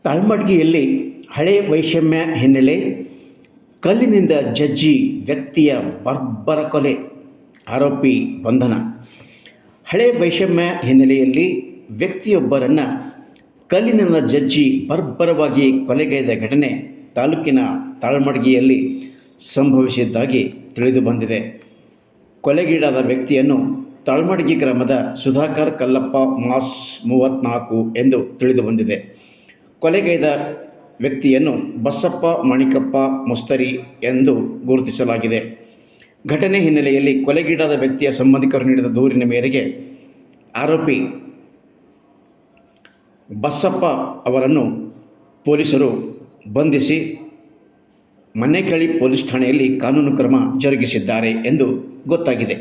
ತಾಳ್ಮಡ್ಗಿಯಲ್ಲಿ ಹಳೆ ವೈಷಮ್ಯ ಹಿನ್ನೆಲೆ ಕಲ್ಲಿನಿಂದ ಜಜ್ಜಿ ವ್ಯಕ್ತಿಯ ಬರ್ಬರ ಕೊಲೆ, ಆರೋಪಿ ಬಂಧನ. ಹಳೆ ವೈಷಮ್ಯ ಹಿನ್ನೆಲೆಯಲ್ಲಿ ವ್ಯಕ್ತಿಯೊಬ್ಬರನ್ನು ಕಲ್ಲಿನಿಂದ ಜಜ್ಜಿ ಬರ್ಬರವಾಗಿ ಕೊಲೆಗೈದ ಘಟನೆ ತಾಲೂಕಿನ ತಾಳ್ಮಡ್ಗಿಯಲ್ಲಿ ಸಂಭವಿಸಿದ್ದಾಗಿ ತಿಳಿದು ಬಂದಿದೆ. ಕೊಲೆಗೀಡಾದ ವ್ಯಕ್ತಿಯನ್ನು ತಾಳ್ಮಡ್ಗಿ ಗ್ರಾಮದ ಸುಧಾಕರ್ ಕಲ್ಲಪ್ಪ ಮಾಸ್ 34 ಎಂದು ತಿಳಿದು ಬಂದಿದೆ. ಕೊಲೆಗೈದ ವ್ಯಕ್ತಿಯನ್ನು ಬಸಪ್ಪ ಮಾಣಿಕಪ್ಪ ಮುಸ್ತರಿ ಎಂದು ಗುರುತಿಸಲಾಗಿದೆ. ಘಟನೆ ಹಿನ್ನೆಲೆಯಲ್ಲಿ ಕೊಲೆಗೀಡಾದ ವ್ಯಕ್ತಿಯ ಸಂಬಂಧಿಕರು ನೀಡಿದ ದೂರಿನ ಮೇರೆಗೆ ಆರೋಪಿ ಬಸಪ್ಪ ಅವರನ್ನು ಪೊಲೀಸರು ಬಂಧಿಸಿ ಮನ್ನೇಕಳಿ ಪೊಲೀಸ್ ಠಾಣೆಯಲ್ಲಿ ಕಾನೂನು ಕ್ರಮ ಜರುಗಿಸಿದ್ದಾರೆ ಎಂದು ಗೊತ್ತಾಗಿದೆ.